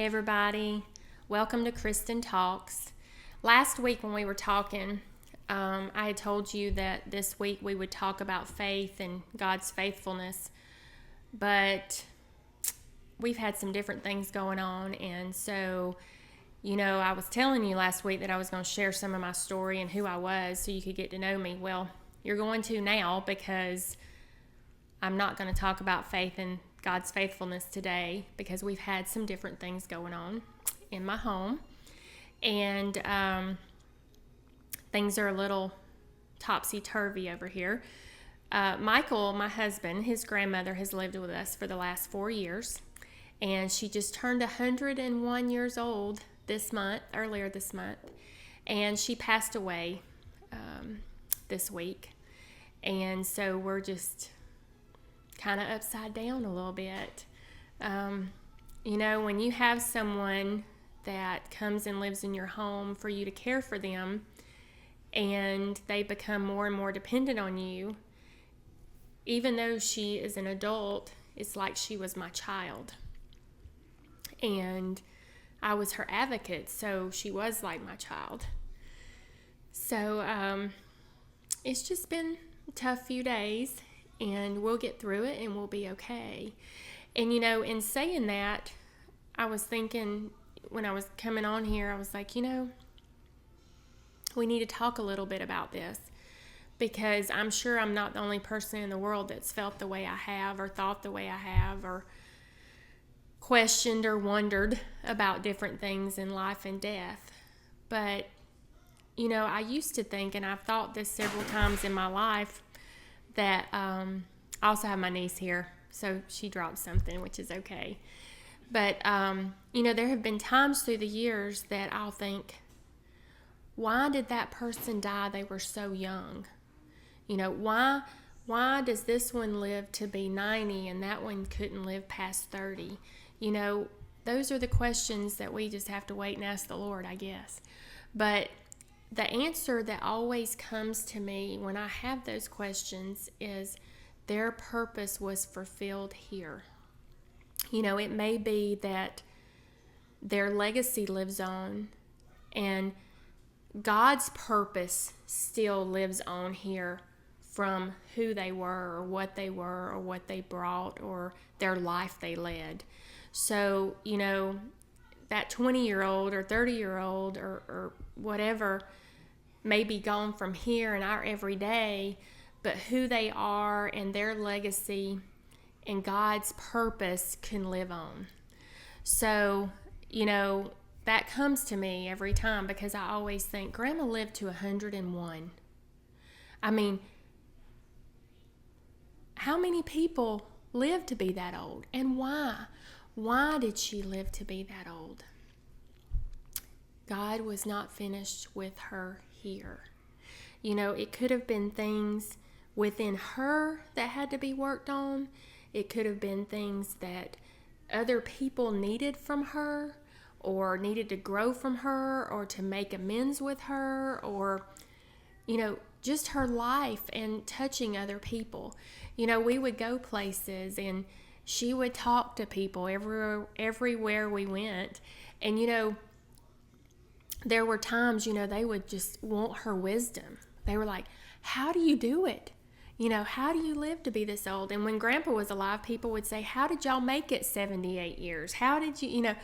everybody. Welcome to Kristin Talks. Last week when we were talking, I had told you that this week we would talk about faith and God's faithfulness, but we've had some different things going on, and so, I was telling you last week that I was going to share some of my story and who I was so you could get to know me. Well, you're going to now, because I'm not going to talk about faith and God's faithfulness today, because we've had some different things going on in my home, and things are a little topsy-turvy over here. Michael, my husband, his grandmother has lived with us for the last 4 years, and she just turned 101 years old earlier this month, and she passed away this week, and so we're just kind of upside down a little bit. When you have someone that comes and lives in your home for you to care for them, and they become more and more dependent on you, even though she is an adult, it's like she was my child. And I was her advocate, so she was like my child. So it's just been a tough few days, and we'll get through it and we'll be okay. And in saying that, I was thinking when I was coming on here, I was like, we need to talk a little bit about this, because I'm sure I'm not the only person in the world that's felt the way I have, or thought the way I have, or questioned or wondered about different things in life and death. But, I used to think, and I've thought this several times in my life, that I also have my niece here, so she dropped something, which is okay. But, there have been times through the years that I'll think, why did that person die? They were so young. Why does this one live to be 90 and that one couldn't live past 30? Those are the questions that we just have to wait and ask the Lord, I guess. But the answer that always comes to me when I have those questions is their purpose was fulfilled here. It may be that their legacy lives on, and God's purpose still lives on here from who they were, or what they were, or what they brought, or their life they led. So, that 20-year-old or 30-year-old or whatever may be gone from here in our everyday, but who they are and their legacy and God's purpose can live on. So, that comes to me every time, because I always think, Grandma lived to 101. I mean, how many people live to be that old? And why? Why did she live to be that old? God was not finished with her here. It could have been things within her that had to be worked on. It could have been things that other people needed from her, or needed to grow from her, or to make amends with her, or, just her life and touching other people. We would go places, and she would talk to people everywhere we went. And, there were times, they would just want her wisdom. They were like, how do you do it? How do you live to be this old? And when Grandpa was alive, people would say, how did y'all make it 78 years? How did you,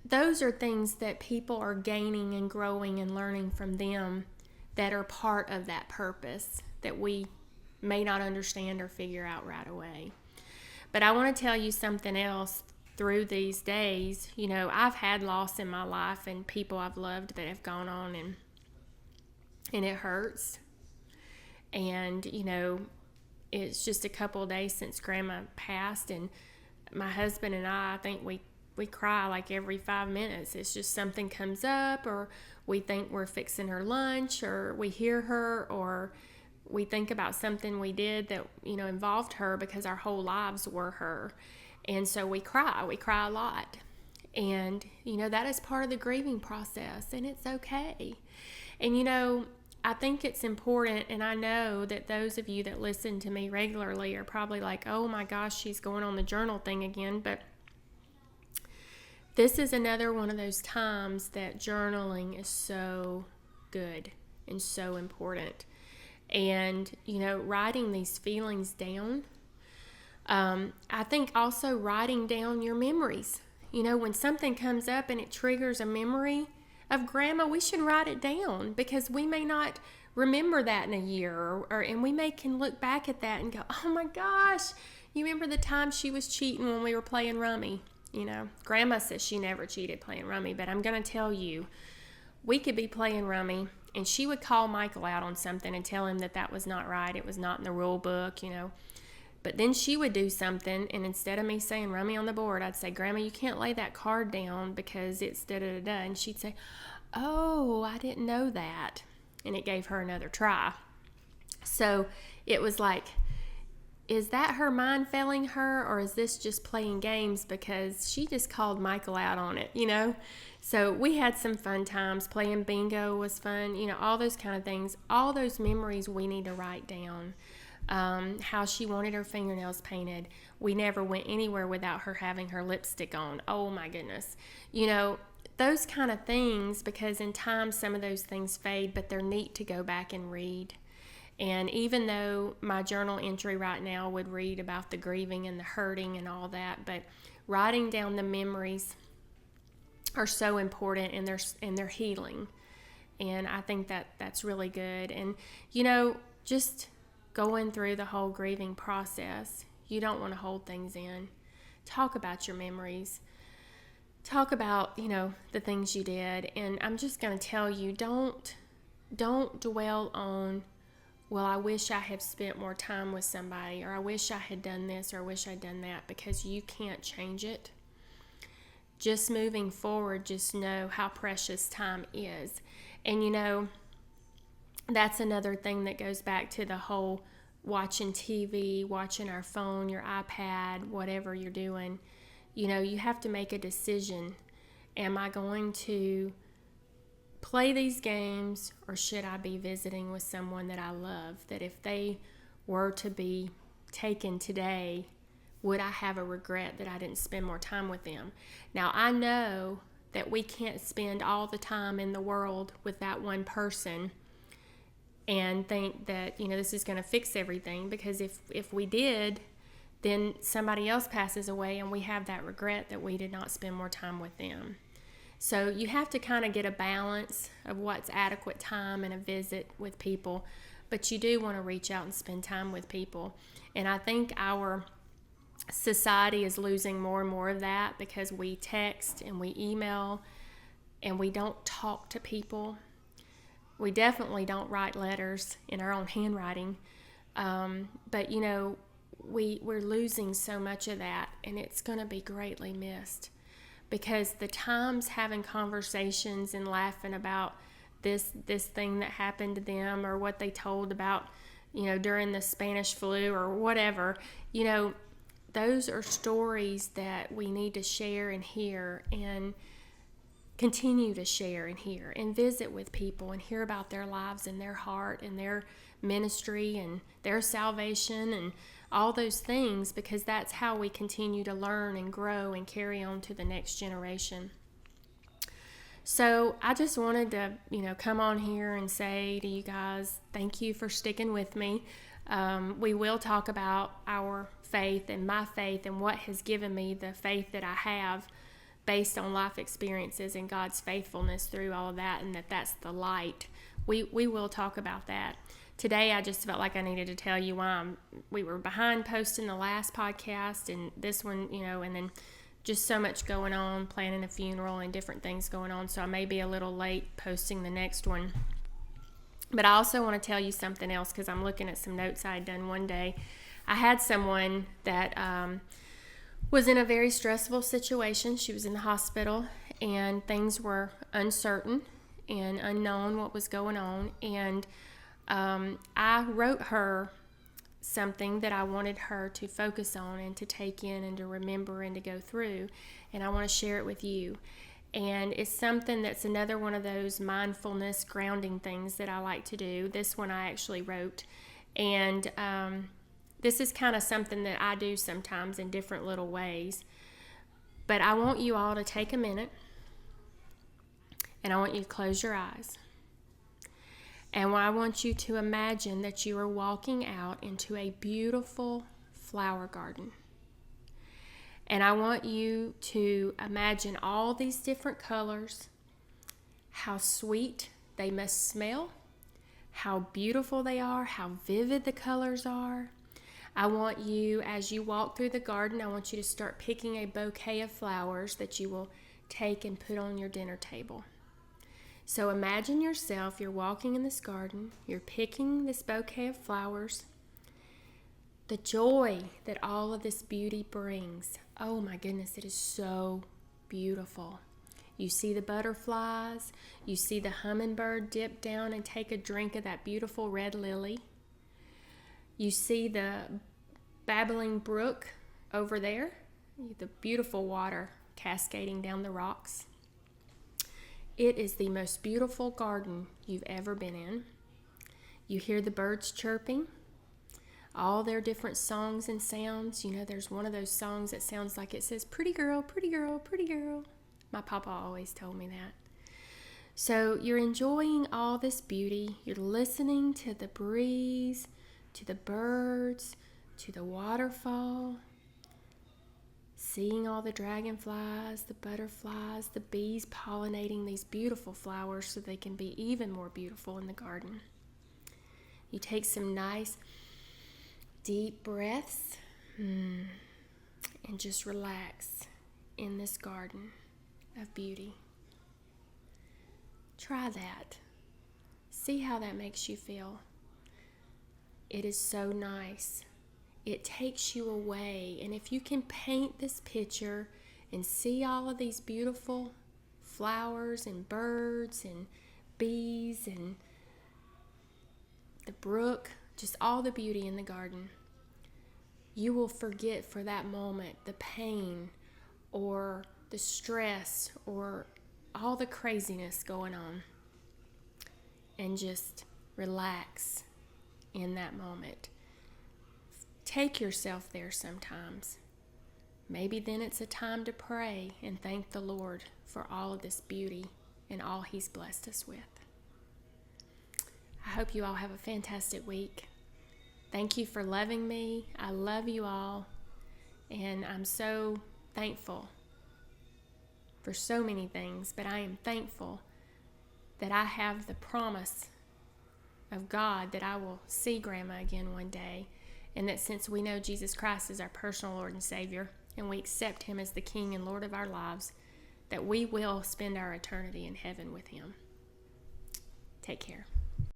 those are things that people are gaining and growing and learning from them, that are part of that purpose that we may not understand or figure out right away. But I want to tell you something else through these days. I've had loss in my life, and people I've loved that have gone on, and it hurts. And, it's just a couple of days since Grandma passed, and my husband and I think we cry like every 5 minutes. It's just something comes up, or we think we're fixing her lunch, or we hear her, or we think about something we did that, involved her, because our whole lives were her. And so we cry a lot. And, that is part of the grieving process, and it's okay. And, I think it's important, and I know that those of you that listen to me regularly are probably like, oh my gosh, she's going on the journal thing again. But this is another one of those times that journaling is so good and so important. And, writing these feelings down. I think also writing down your memories. When something comes up and it triggers a memory of grandma, we should write it down, because we may not remember that in a year, and we can look back at that and go, oh my gosh, you remember the time she was cheating when we were playing rummy? Grandma says she never cheated playing rummy, but I'm going to tell you, we could be playing rummy and she would call Michael out on something and tell him that was not right. It was not in the rule book, But then she would do something, and instead of me saying rummy on the board, I'd say, Grandma, you can't lay that card down because it's da-da-da-da. And she'd say, oh, I didn't know that. And it gave her another try. So it was like, is that her mind failing her, or is this just playing games because she just called Michael out on it, So we had some fun times. Playing bingo was fun, all those kind of things. All those memories we need to write down. How she wanted her fingernails painted. We never went anywhere without her having her lipstick on. Oh my goodness. Those kind of things, because in time some of those things fade, but they're neat to go back and read. And even though my journal entry right now would read about the grieving and the hurting and all that, but writing down the memories are so important, and they're healing. And I think that's really good. And just going through the whole grieving process, you don't want to hold things in. Talk about your memories. Talk about, the things you did. And I'm just going to tell you, don't dwell on, well, I wish I had spent more time with somebody, or I wish I had done this, or I wish I'd done that, because you can't change it. Just moving forward, just know how precious time is. And that's another thing that goes back to the whole watching TV, watching our phone, your iPad, whatever you're doing. You have to make a decision. Am I going to play these games, or should I be visiting with someone that I love, that if they were to be taken today, would I have a regret that I didn't spend more time with them? Now, I know that we can't spend all the time in the world with that one person and think that, this is going to fix everything, because if we did, then somebody else passes away and we have that regret that we did not spend more time with them. So you have to kind of get a balance of what's adequate time in a visit with people, but you do want to reach out and spend time with people. And I think our society is losing more and more of that, because we text and we email and we don't talk to people. We definitely don't write letters in our own handwriting. But we're losing so much of that, and it's going to be greatly missed. Because the times having conversations and laughing about this thing that happened to them, or what they told about, during the Spanish flu or whatever, those are stories that we need to share and hear, and continue to share and hear, and visit with people and hear about their lives and their heart and their ministry and their salvation and all those things, because that's how we continue to learn and grow and carry on to the next generation. So I just wanted to, come on here and say to you guys, thank you for sticking with me. We will talk about our faith and my faith and what has given me the faith that I have based on life experiences and God's faithfulness through all of that, and that's the light. We will talk about that. Today, I just felt like I needed to tell you why we were behind posting the last podcast, and this one, and then just so much going on, planning a funeral and different things going on, so I may be a little late posting the next one. But I also want to tell you something else, because I'm looking at some notes I had done one day. I had someone that was in a very stressful situation. She was in the hospital, and things were uncertain and unknown what was going on, and I wrote her something that I wanted her to focus on and to take in and to remember and to go through, and I want to share it with you. And it's something that's another one of those mindfulness grounding things that I like to do. This one I actually wrote, and this is kind of something that I do sometimes in different little ways. But I want you all to take a minute, and I want you to close your eyes. And I want you to imagine that you are walking out into a beautiful flower garden. And I want you to imagine all these different colors, how sweet they must smell, how beautiful they are, how vivid the colors are. I want you, as you walk through the garden, I want you to start picking a bouquet of flowers that you will take and put on your dinner table. So imagine yourself, you're walking in this garden, you're picking this bouquet of flowers. The joy that all of this beauty brings. Oh my goodness, it is so beautiful. You see the butterflies, you see the hummingbird dip down and take a drink of that beautiful red lily. You see the babbling brook over there, the beautiful water cascading down the rocks. It is the most beautiful garden you've ever been in. You hear the birds chirping, all their different songs and sounds. You know, there's one of those songs that sounds like it says, "Pretty girl, pretty girl, pretty girl." My papa always told me that. So you're enjoying all this beauty. You're listening to the breeze, to the birds, to the waterfall, seeing all the dragonflies, the butterflies, the bees pollinating these beautiful flowers so they can be even more beautiful in the garden. You take some nice deep breaths and just relax in this garden of beauty. Try that. See how that makes you feel. It is so nice. It takes you away. And if you can paint this picture and see all of these beautiful flowers and birds and bees and the brook, just all the beauty in the garden, you will forget for that moment the pain or the stress or all the craziness going on and just relax in that moment. Take yourself there sometimes. Maybe then it's a time to pray and thank the Lord for all of this beauty and all He's blessed us with. I hope you all have a fantastic week. Thank you for loving me. I love you all, and I'm so thankful for so many things, but I am thankful that I have the promise of God that I will see Grandma again one day, and that since we know Jesus Christ is our personal Lord and Savior, and we accept Him as the King and Lord of our lives, that we will spend our eternity in heaven with Him. Take care.